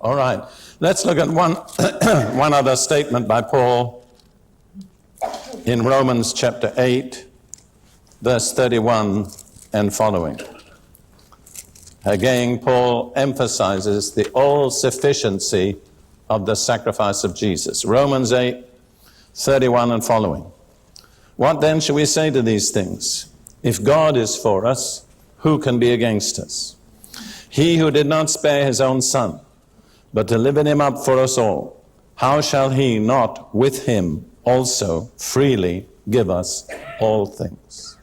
All right, let's look at one other statement by Paul in Romans chapter 8, verse 31 and following. Again, Paul emphasizes the all-sufficiency of the sacrifice of Jesus. Romans 8, 31 and following. What then shall we say to these things? If God is for us, who can be against us? He who did not spare his own son, but delivered him up for us all, how shall he not with him also freely give us all things?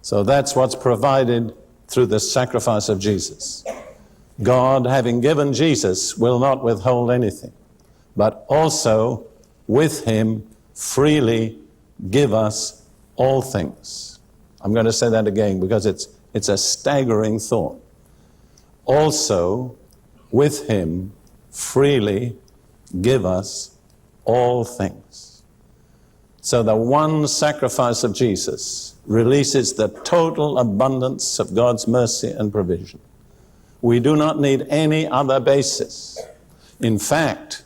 So that's what's provided through the sacrifice of Jesus. God, having given Jesus, will not withhold anything, but also with him freely give us all things. I'm going to say that again because it's a staggering thought. Also, with him freely give us all things. So the one sacrifice of Jesus releases the total abundance of God's mercy and provision. We do not need any other basis. In fact,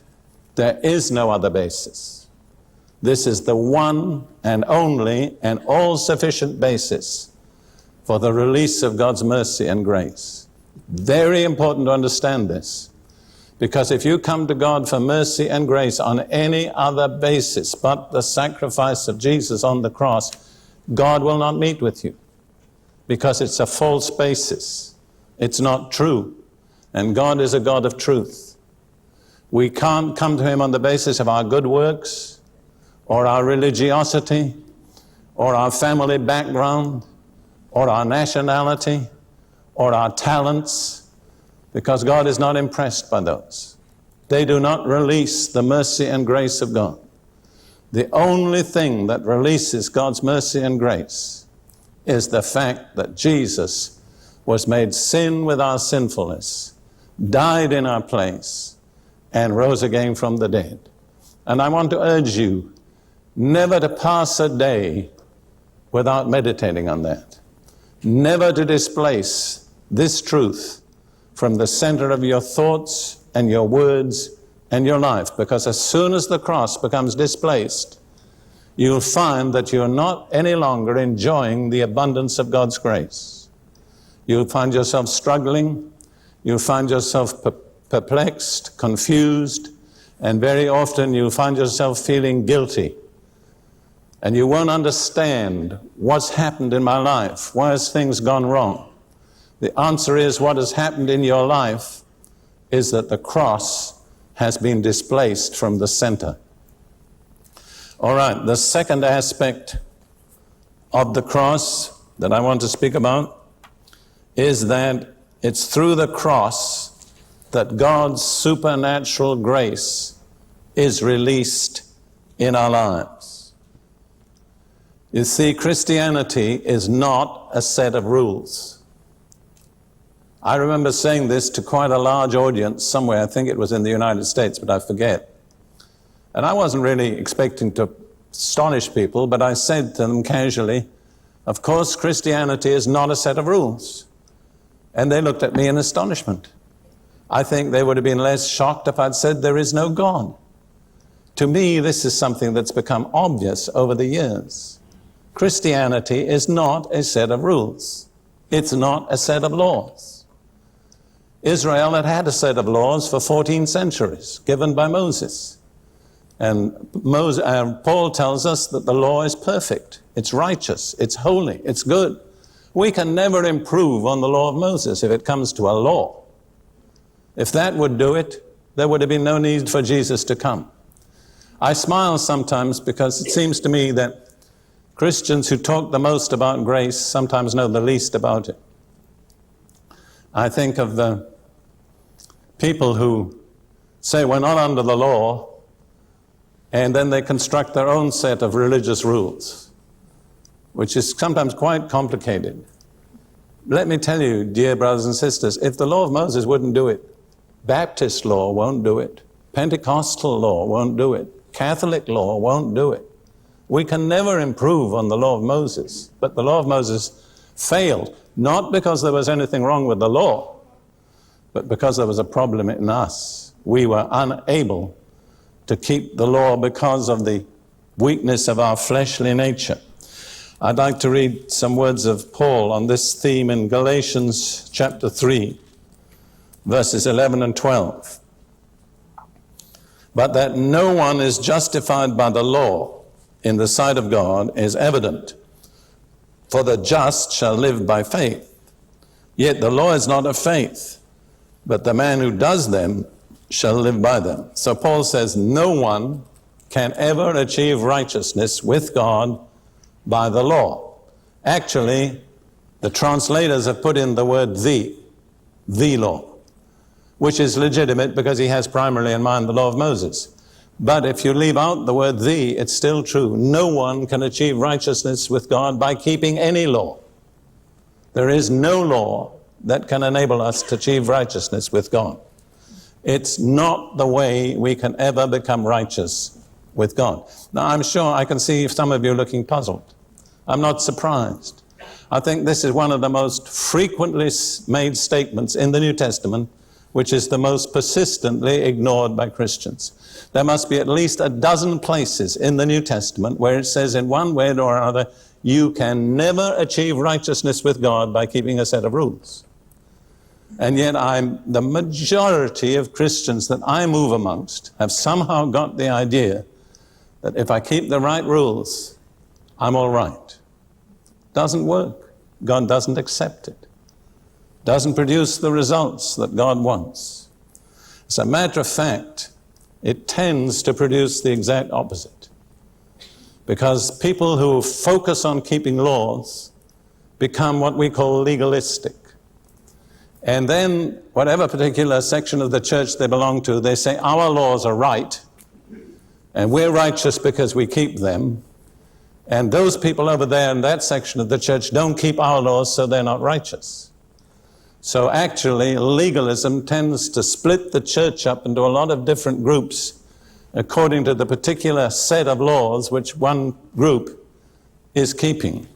there is no other basis. This is the one and only and all-sufficient basis for the release of God's mercy and grace. Very important to understand this, because if you come to God for mercy and grace on any other basis but the sacrifice of Jesus on the cross, God will not meet with you, because it's a false basis. It's not true, and God is a God of truth. We can't come to him on the basis of our good works, or our religiosity, or our family background, or our nationality, or our talents, because God is not impressed by those. They do not release the mercy and grace of God. The only thing that releases God's mercy and grace is the fact that Jesus was made sin with our sinfulness, died in our place, and rose again from the dead. And I want to urge you never to pass a day without meditating on that. Never to displace this truth from the center of your thoughts and your words and your life, because as soon as the cross becomes displaced, you'll find that you're not any longer enjoying the abundance of God's grace. You'll find yourself struggling, you'll find yourself perplexed, confused, and very often you'll find yourself feeling guilty. And you won't understand what's happened in my life. Why has things gone wrong? The answer is, what has happened in your life is that the cross has been displaced from the center. All right, the second aspect of the cross that I want to speak about is that it's through the cross that God's supernatural grace is released in our lives. You see, Christianity is not a set of rules. I remember saying this to quite a large audience somewhere, I think it was in the United States, but I forget. And I wasn't really expecting to astonish people, but I said to them casually, of course, Christianity is not a set of rules. And they looked at me in astonishment. I think they would have been less shocked if I'd said there is no God. To me, this is something that's become obvious over the years. Christianity is not a set of rules. It's not a set of laws. Israel had had a set of laws for 14 centuries, given by Moses. And Paul tells us that the law is perfect, it's righteous, it's holy, it's good. We can never improve on the law of Moses if it comes to a law. If that would do it, there would have been no need for Jesus to come. I smile sometimes because it seems to me that Christians who talk the most about grace sometimes know the least about it. I think of the people who say we're not under the law, and then they construct their own set of religious rules, which is sometimes quite complicated. Let me tell you, dear brothers and sisters, if the law of Moses wouldn't do it, Baptist law won't do it, Pentecostal law won't do it, Catholic law won't do it. We can never improve on the law of Moses, but the law of Moses failed, not because there was anything wrong with the law, but because there was a problem in us. we were unable to keep the law because of the weakness of our fleshly nature. I'd like to read some words of Paul on this theme in Galatians chapter 3, verses 11 and 12. But that no one is justified by the law in the sight of God is evident, for the just shall live by faith. Yet the law is not of faith, but the man who does them shall live by them. So Paul says no one can ever achieve righteousness with God by the law. Actually, the translators have put in the word the law, which is legitimate because he has primarily in mind the law of Moses. But if you leave out the word the, it's still true. No one can achieve righteousness with God by keeping any law. There is no law that can enable us to achieve righteousness with God. It's not the way we can ever become righteous with God. Now, I'm sure I can see some of you looking puzzled. I'm not surprised. I think this is one of the most frequently made statements in the New Testament, which is the most persistently ignored by Christians. There must be at least a dozen places in the New Testament where it says in one way or another, you can never achieve righteousness with God by keeping a set of rules. And yet the majority of Christians that I move amongst have somehow got the idea that if I keep the right rules, I'm all right. Doesn't work. God doesn't accept it. Doesn't produce the results that God wants. As a matter of fact, it tends to produce the exact opposite. Because people who focus on keeping laws become what we call legalistic. And then, whatever particular section of the church they belong to, they say, our laws are right, and we're righteous because we keep them, and those people over there in that section of the church don't keep our laws, so they're not righteous. So actually, legalism tends to split the church up into a lot of different groups according to the particular set of laws which one group is keeping.